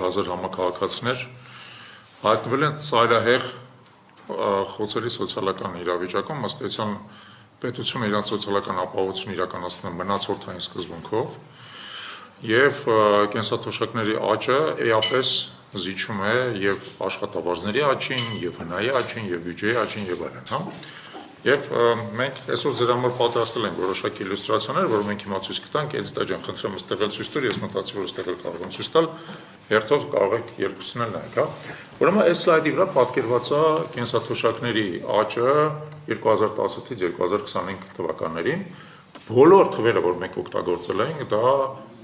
հազար համակարգացներ հայտնվել են ծայրահեղ խոցելի սոցիալական իրավիճակում, ըստ էության պետությունը իրենց սոցիալական ապահովությունը իրականացնում է մնացորդային սկզբունքով եւ կենսաթոշակների աճը էապես զիջում է եւ աշխատավարձների աճին, եւ հնայի աճին, եւ բյուջեի աճին եւ այլն, հա։ Եվ մենք այսօր ձեր համար պատրաստել ենք որոշակի իլյուստրացիաներ, որ մենք հիմա ցույց կտանք, Էլիզա ջան, խնդրեմ ստեղել ցույց տուր, ես մտածի, որ ստեղել կարող եմ ցույց տալ, հերթով կարող եք երկուսն էլ նայեք, հա։ Ուրեմն այս սլայդի վրա պատկերված է կենսաթոշակների աճը 2010-ից 2025 թվականներին։ Բոլոր թվերը, որ մենք օգտագործել ենք, դա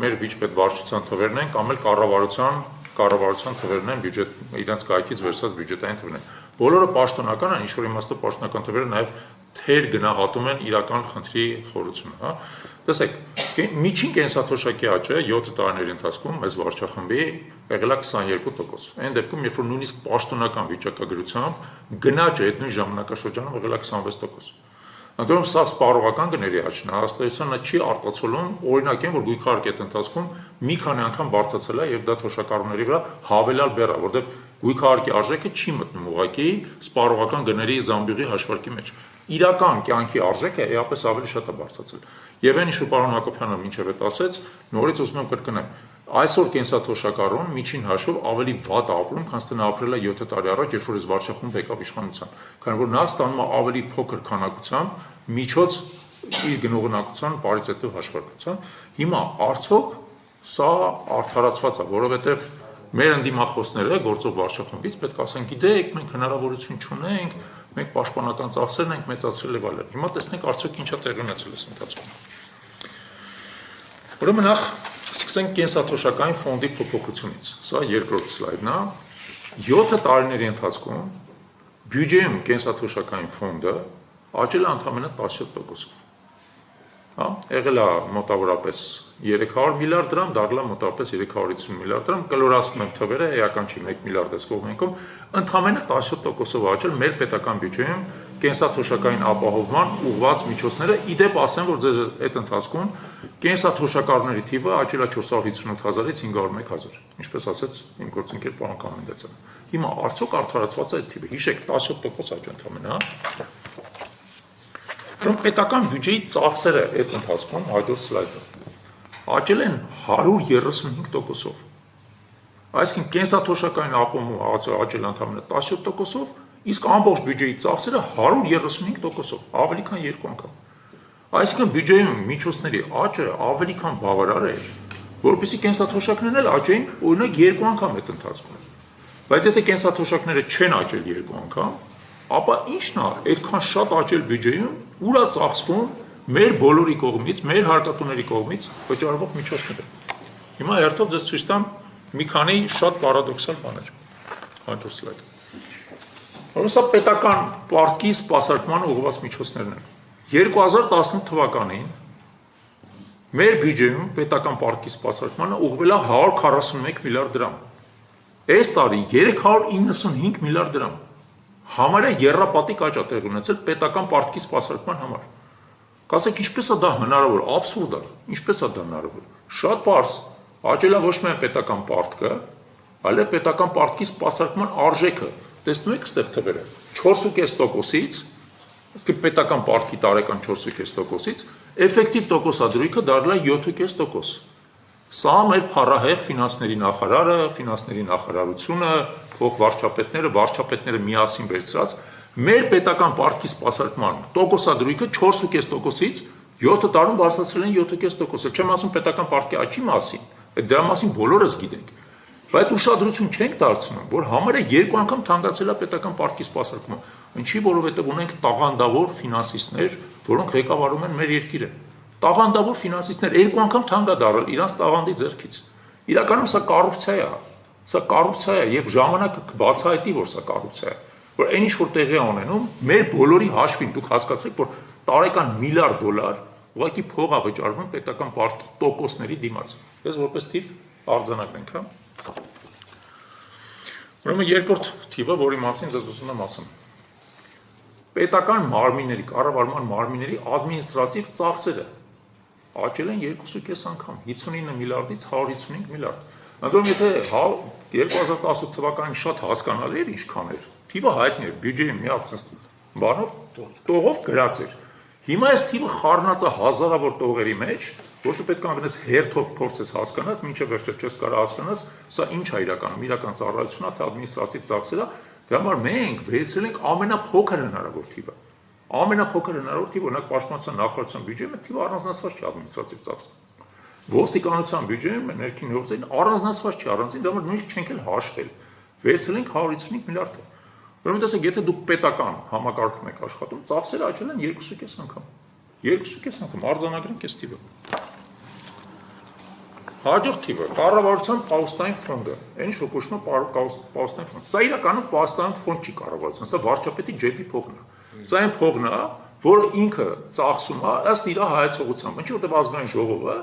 մեր վիճպետվարչության թվերն են կամ էլ կառավարության թվերն են, իրենց կայքից վերցած բյուջետային թվերն են։ Բոլորը պաշտոնական են, ինչ-որ իմաստով պաշտոնական թվերը նաև թեր գնահատում են իրական խնդրի խորությունը, հա։ Տեսեք, միջին կենսաթոշակի աճը 7 տարիների ընթացքում մեզ վարչախմբի եղել է 22%։ Այն դեպքում, երբ որ նույնիսկ պաշտոնական վիճակագրությամբ գնաճը այդ նույն ժամանակաշրջանում եղել է 26%։ Ընդհանրում սա սպառողական գների աճն է, հաստատության նա չի արտացոլում, օրինակ են, որ գույքահարկի այդ ընթացքում մի քանի անգամ բարձրացել է եւ դա թոշակառուների վրա հավելյալ բեռ է, որովհետեւ գույքահարկի արժեքը չի մտնում ուղղակի սպառողական գների զամբյուղի հաշվարկի մեջ։ Իրական կյանքի արժեքը էապես ավելի շատ է բարձրացել։ Եվ այն ինչ որ պարոն Հակոբյանը մինչև այդ ասեց, նորից ուզում եմ կրկնեմ, այսօր կենսաթոշակառուն միջին հաշվով ավելի վատ է ապրում, քան նա ապրել է 7 տարի առաջ, երբ որ այս վարչախումբը եկավ իշխանության, քանի որ նա ստանում է ավելի փոքր քանակությամբ միջոց իր գնողունակության պարիտետիվ հաշվարկության։ Հիմա արդյոք սա արդարացված է, որովհետև մեր ընդդիմախոսները գործող վարչախումբից պետք է ասեն, գիտեք, մենք հնարավորություն չունենք, մենք պաշտպանական ծախսերն ենք մեծացրել եւ այլն։ Հիմա տեսնենք արդյոք ինչա տեղի ունեցել այս ընթացքում։ Ուրեմն նախ սկսենք կենսաթոշակային ֆոնդի փոփոխությունից։ Սա երկրորդ սլայդն է։ 7 տարիների ընթացքում բյուջեում կենսաթոշակային ֆոնդը աճել է ընդամենը 17%-ով։ Հա, եղել է մոտավորապես 300 միլիարդ դրամ, դառել է մոտավորապես 350 միլիարդ դրամ, կլորացնում եմ թվերը, էական չի 1 միլիարդ էս կողմենքում, ընդամենը 17%-ով աճել մեր պետական բյուջեում կենսաթոշակային ապահովման ուղղված միջոցները, իդեպ ասեմ, որ ձեզ այդ ընթացքում կենսաթոշակառուների թիվը աճել է 458,000-ից 501,000, ինչպես ասեց իմ գործընկեր պարոն Կամենդացյանը։ Հիմա արդյոք արդարացված է այդ թիվը, հիշեք 17% աճ ընդամենը, հա։ Ուրեմն պետական բյուջեի ծախսերը այդ ընթացքում հաջորդ սլայդը աճել են 135%-ով։ Այսինքն կենսաթոշակային ապահովումը աճել ընդամենը 17%-ով, իսկ ամբողջ բյուջեի ծախսերը 135%-ով, ավելի քան 2 անգամ։ Այսինքն բյուջեում միջոցների աճը ավելի քան բավարար է, որովհետեւ կենսաթոշակներն էլ աճեն օրինակ 2 անգամ այդ ընթացքում։ Բայց եթե կենսաթոշակները չեն աճել 2 անգամ, ապա ի՞նչն է այդքան շատ աճել բյուջեում, ուր է ծախսվում մեր բոլորի կողմից, մեր հարկատուների կողմից վճարվող միջոցները։ Հիմա հերթով ձեզ ցույց տամ մի քանի շատ պարադոքսալ բաներ։ Հաջորդ սլայդ։ Ուրեմն սա պետական պարտքի սպասարկման ուղղված միջոցներն են։ 2018 թվականին մեր բյուջեում պետական պարտքի սպասարկմանը ուղղվել է 141 միլիարդ դրամ։ Այս տարի 395 միլիարդ դրամ։ Համարյա եռապատիկ աճ է տեղի ունեցել պետական պարտքի սպասարկման համար։ Կասեք, ինչպես է դա հնարավոր, աբսուրդ է, ինչպես է դա հնարավոր։ Շատ պարզ, աճել է ոչ միայն պետական պարտքը, այլև պետական պարտքի սպասարկման արժեքը։ Տեսնում եք այստեղ թվերը, 4.5%-ից, պետական պարտքի տարեկան 4.5%-ից, էֆեկտիվ տոկոսադրույքը դառել է 7.5%։ Սա մեր փառահեղ ֆինանսների նախարարը, ֆինանսների նախարարությունը, վարչապետները միասին վերցրած մեր պետական պարտքի սպասարկման տոկոսադրույքը 4.5%-ից 7 տարում բարձրացրել են 7.5%։ Չեմ ասում պետական պարտքի աճի մասին, դրա մասին բոլորս գիտենք, բայց ուշադրություն չենք դարձնում, որ համարյա 2 անգամ թանկացել է պետական պարտքի սպասարկումը։ Ինչի, որովհետև ունենք տաղանդավոր ֆինանսիստներ, որոնք ղեկավարում են մեր երկիրը։ Տաղանդավոր ֆինանսիստներ 2 անգամ թանկ է դառել իրանց տաղանդի ձեռքից։ Իրականում սա կոռուպցիա է, սա կոռուպցիա է եւ ժամանակը կբացահայտի, որ սա կոռուպցիա է։ Որ այն ինչ որ տեղի է ունենում, մեր բոլորի հաշվին դուք հասկացեք, որ տարեկան $1 միլիարդ ուղղակի փող է վճարվում պետական պարտքի տոկոսների դիմաց։ Ես որպես թիվ արձանագրենք, հա։ Ուրեմն երկրորդ թիվը, որի մասին ձեզ ուզում եմ ասեմ։ Պետական մարմինների, կառավարման մարմինների ադմինիստրատիվ ծախսերը աճել են 2.5 անգամ, 59 միլիարդից 155 միլիարդ։ Ընդհանրում եթե 2018 թվականին շատ հասկանալի էր ինչքան էր։ Թիվը հայտնի էր, բյուջեի մի հատ բանով տողով գրած էր։ Հիմա այս թիվը խառնած է հազարավոր տողերի մեջ, որը պետք է անցնես հերթով փորձես հասկանաս, մինչև վերջը չես կարող հասկանաս, սա ինչ է իրականում, իրական ծառայությունն է, թե ադմինիստրատիվ ծախսեր է, դրա համար մենք վերցրել ենք ամենափոքր հնարավոր թիվը։ Ամենափոքր հնարավոր թիվը, օրինակ պաշտպանության նախարարության բյուջեում այդ թիվը առանձնացված չի ադմինիստրատիվ ծախսը։ Ոստիկանության բյուջեում ներքին գործերին առանձնացված չի, առանձին, դրա համար նույնիսկ չենք էլ հաշվել։ Վերցրել ենք 155 միլիարդ։ Ուրեմն տեսեք, եթե դուք պետական համակարգում եք աշխատում, ծախսերը աճել են 2.5 անգամ։ 2.5 անգամ արձանագրենք այս թիվը։ Հաջորդ թիվը կառավարության պահոստային ֆոնդը, այն ինչ կոչվում է պահոստային ֆոնդ։ Սա իրականում պահոստային ֆոնդ չի կառավարության, սա վարչապետի ջեբի փողն է։ Սա այն փողն է, որը ինքը ծախսում է ըստ իր հայեցողությամբ, ինչի որտեղ ազգային ժողովը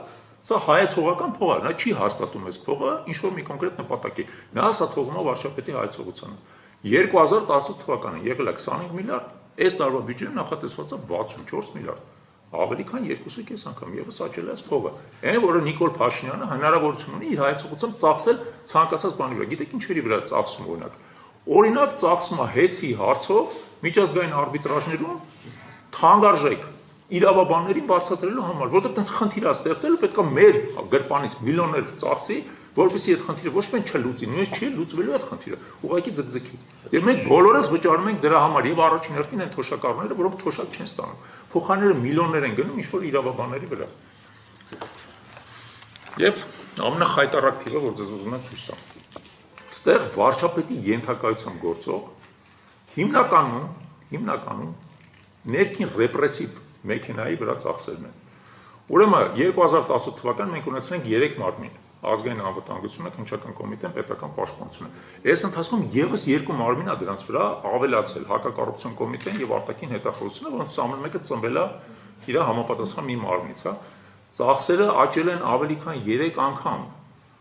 սա հայեցողական փող է, նա չի հաստատում այս փողը ինչ որ մի կոնկրետ նպատակի։ Նա սա թողում է վարչապետի հայեցողությանը։ 2018 թվականին եղել է 25 միլիարդ, այս տարվա բյուջեում նախատեսված է 64 միլիարդ, ավելի քան 2.5 անգամ եւս աճել է այս փողը։ Այն որը Նիկոլ Փաշինյանը հնարավորություն ունի իր հայեցողությամբ ծախսել ցանկացած բանի վրա։ Գիտեք ինչերի վրա ծախսում օրինակ ծախսում է հեծի հարցով միջազգային արբիտրաժներում թանկարժեք իրավաբաններին բարձրացնելու համար, որովհետև տենց խնդիր է ստեղծելու, պետք է մեր գրպանից միլիոններ ծախսի, որպեսզի այդ խնդիրը ոչ միայն չլուծի, նույնիսկ չի լուծվելու այդ խնդիրը, ուղղակի ձգձգի։ Եվ մենք բոլորս վճարում ենք դրա համար եւ առաջին հերթին այն թոշակառները, որոնք թոշակ չեն ստանում։ Փոխանցները միլիոններ են գնում ինչ-որ իրավաբանների վրա։ Եվ ամենախայտառակ թիվը, որ ձեզ ուզում եմ ցույց տամ։ Այստեղ վարչապետի ենթակայությամբ գործող հիմնականում ներքին ռեպրեսիվ մեքենայի վրա ծախսերն են։ Ուրեմն 2018 թվականին մենք ունեցել ենք 3 մարմին՝ ազգային անվտանգությունը, քննչական կոմիտեն, պետական պաշտպանությունը։ Այս ընթացքում եւս 2 մարմին է դրանց վրա ավելացել՝ հակակոռուպցիոն կոմիտեն եւ արտաքին հետախուզությունը, որոնց ամեն մեկը ծնվել է իր համապատասխան մի մարմնից, հա։ Ծախսերը աճել են ավելի քան 3 անգամ։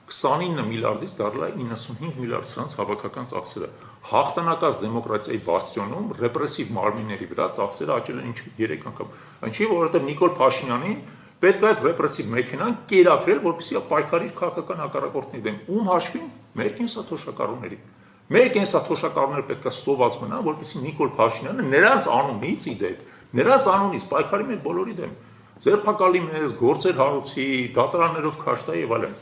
29 միլիարդից դարձել է 95 միլիարդ, սրանց հավաքական ծախսերը։ Հաղթանակած դեմոկրատիայի բաստիոնում ռեպրեսիվ մարմինների վրա ծախսերը աճել են 3 անգամ։ Ինչի, որովհետև Նիկոլ Փաշինյանին պետք է այդ ռեպրեսիվ մեքենան կերակրել, որպեսզի պայքարի քաղաքական հակառակորդների դեմ։ Ում հաշվին մեր կենսաթոշակառուների։ Մեր կենսաթոշակառուները պետք է սոված մնան, որպեսզի Նիկոլ Փաշինյանը նրանց անունից իդեպ, նրանց անունից պայքարի մեր բոլորի դեմ։ Ձերբակալի մեզ, գործեր հարուցի, դատարաններով քաշտա եւ այլն։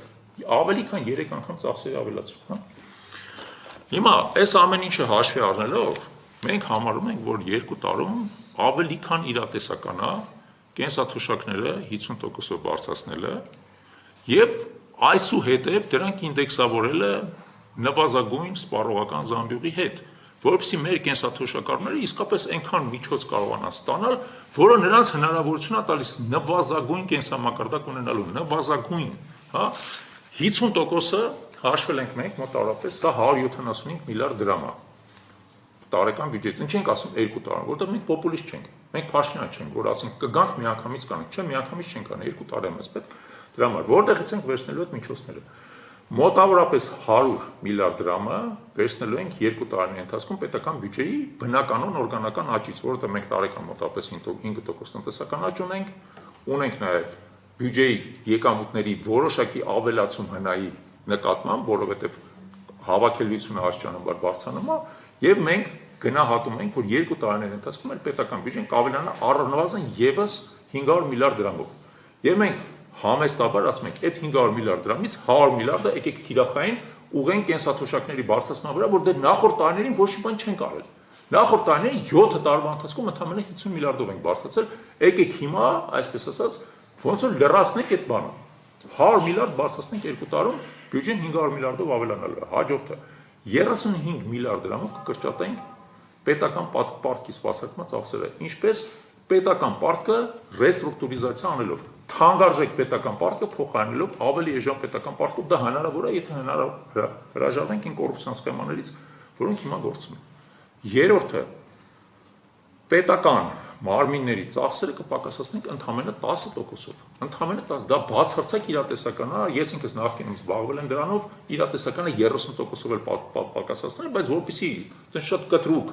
Ավելի քան 3 անգամ ծախսերի ավելացում, հա։ Հիմա այս ամեն ինչը հաշվի առնելով, մենք համարում ենք, որ 2 տարում ավելի քան իրատեսական է կենսաթոշակները 50%-ով բարձրացնելը եւ այսուհետեւ դրանք ինդեքսավորելը նվազագույն սպառողական զամբյուղի հետ, որովհետեւ մեր կենսաթոշակառուները իսկապես այնքան միջոց կարողանան ստանալ, որը նրանց հնարավորություն է տալիս նվազագույն կենսամակարդակ ունենալու, նվազագույն, հա, 50%-ը հաշվել ենք մենք մոտավորապես, սա 175 միլիարդ դրամ է տարեկան բյուջետ։ Ինչ ենք ասում 2 տարում, որտեղ մենք պոպուլիստ չենք։ Մենք Փաշինյան չենք, որ ասենք կգանք միանգամից կանենք, չէ, միանգամից չենք անը 2 տարի մեզ պետք։ Դրա համար որտեղից ենք վերցնելու այդ միջոցները։ Մոտավորապես 100 միլիարդ դրամը վերցնելու ենք 2 տարիների ընթացքում պետական բյուջեի բնականon օրգանական աճից, որովհետև մենք տարեկան մոտավորապես 5% տնտեսական աճ ունենք նաև բյուջեի եկամուտների որոշակի ավելացում հնայի նկատմամբ, որովհետև հավաքելիությունը աստիճանաբար բարձրանում է, եւ մենք գնահատում ենք, որ 2 տարիների ընթացքում այդ պետական բյուջեն կավելանա առնվազն եւս 500 միլիարդ դրամով։ Եվ մենք համեստաբար ասում ենք, այդ 500 միլիարդ դրամից 100 միլիարդը եկեք թիրախային ուղենք կենսաթոշակների բարձրացման վրա, որ դեռ նախորդ տարիներին ոչ մի բան չենք արել։ Նախորդ տարիներին 7 տարվա ընթացքում ընդամենը 50 միլիարդով ենք բարձրացել, եկեք հիմա, այսպես ասած, ոնց որ լրացնենք այդ բանը։ 100 միլիարդ բարձրացնենք 2 տարում, բյուջեն 500 միլիարդով ավելանալու է։ Հաջորդը 35 միլիարդ դրամով կկրճատենք պետական պարտքի սպասարկման ծախսերը, ինչպես պետական պարտքը ռեստրուկտուրիզացիա անելով, թանկարժեք պետական պարտքը փոխարինելով ավելի էժան պետական պարտքով, դա հնարավոր է, եթե հրաժարվենք այն կոռուպցիոն սխեմաներից, որոնք հիմա գործում են։ Երրորդը պետական մարմինների ծախսերը կպակասացնենք ընդամենը 10%-ով։ Ընդամենը 10%, դա բացարձակ իրատեսական է, ես ինքս նախկինում զբաղվել եմ դրանով, իրատեսականը 30%-ով էլ պակասացնել, բայց որպեսզի այդպես շատ կտրուկ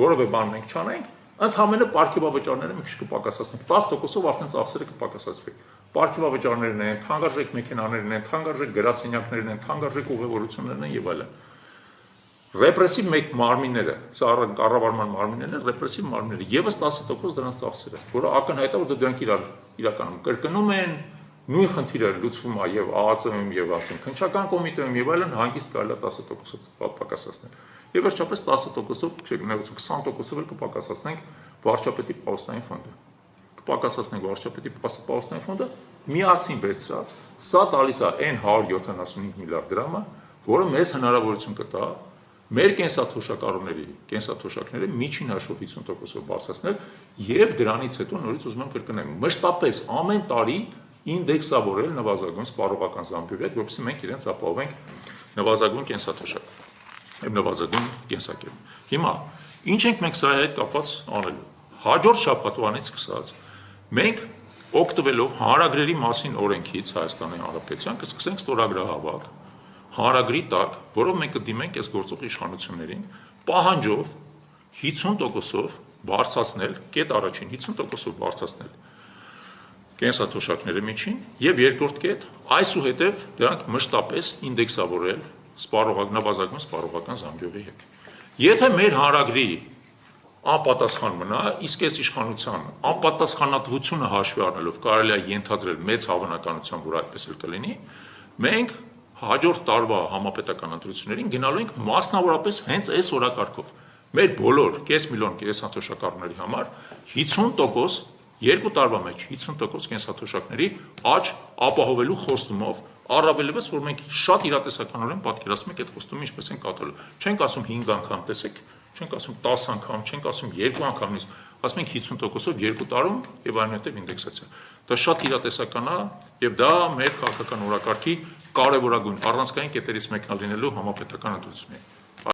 որևէ բան մենք չանենք, ընդամենը պարգևավճարները մի քիչ կպակասացնենք, 10%-ով արդեն ծախսերը կպակասացվի։ պարգևավճարներն են, թանկարժեք մեքենաներն են, թանկարժեք գրասենյակներն են, թանկարժեք ուղևորություններն են եւ այլն։ Ռեպրեսիվ մեկ մարմինները, սա կառավարման մարմիններն են, ռեպրեսիվ մարմինները եւս 10% դրանց ծախսերը, որը ակնհայտ է, որ դրանք իրականում կրկնում են նույն խնդիրը լուծվում է եւ ԱԱՑ-ում եւ ասենք քննչական կոմիտեում եւ այլն հանգիստ կարելի է 10%-ով պակասացնել։ Եվ վերջապես 10%-ով, չէ, գնացություն 20%-ով էլ կպակասացնենք վարչապետի պահոստային ֆոնդը։ Կպակասացնենք վարչապետի պահոստային ֆոնդը միասին վերցրած, սա տալիս է այն 175 միլիարդ դրամը, որը մեզ հնարավորություն կտա մեր կենսաթոշակները միջին հաշվով 50%-ով բարձրացնել եւ դրանից հետո նորից ուզում եմ կրկնել մշտապես ամեն տարի ինդեքսավորել նվազագույն սպառողական զամբյուղի հետ, որովհետեւ մենք իրենց ապահովենք նվազագույն կենսաթոշակ եւ նվազագույն կենսակերպ։ Հիմա ինչ ենք մենք սրա հետ կապված անելու։ Հաջորդ շաբաթվանից սկսած մենք օգտվելով հանրագրերի մասին օրենքից Հայաստանի Հանրապետության կսկսենք ստորագրահավաք հանրագրի տակ, որով մենք կդիմենք այս գործող իշխանություններին, պահանջով 50%-ով բարձրացնել, կետ առաջին 50%-ով բարձրացնել կենսաթոշակները միջին եւ երկրորդ կետ այսուհետեւ դրանք մշտապես ինդեքսավորել նվազագույն սպառողական զամբյուղի հետ։ Եթե մեր հանրագրի անպատասխան մնա, իսկ այս իշխանության անպատասխանատվությունը հաշվի առնելով կարելի է ենթադրել մեծ հավանականությամբ, որ այդպես էլ կլինի, մենք հաջորդ տարվա համապետական ընտրություններին գնալու ենք մասնավորապես հենց այս օրակարգով։ Մեր բոլոր կես միլիոն կենսաթոշակառուների համար 50%, երկու տարվա մեջ 50% կենսաթոշակների աճ ապահովելու խոստումով, առավելևս, որ մենք շատ իրատեսականորեն պատկերացնում ենք այդ խոստումը ինչպես են կատարելու։ Չենք ասում 5 անգամ, տեսեք, չենք ասում 10 անգամ, չենք ասում 2 անգամ, ասում ենք 50%-ով 2 տարում եւ այնուհետեւ ինդեքսացիա։ Դա շատ իրատեսական է եւ դա մեր քաղաքական օրակարգի կարևորագույն առանցքային կետերից մեկն է լինելու համապետական ընտրությունների։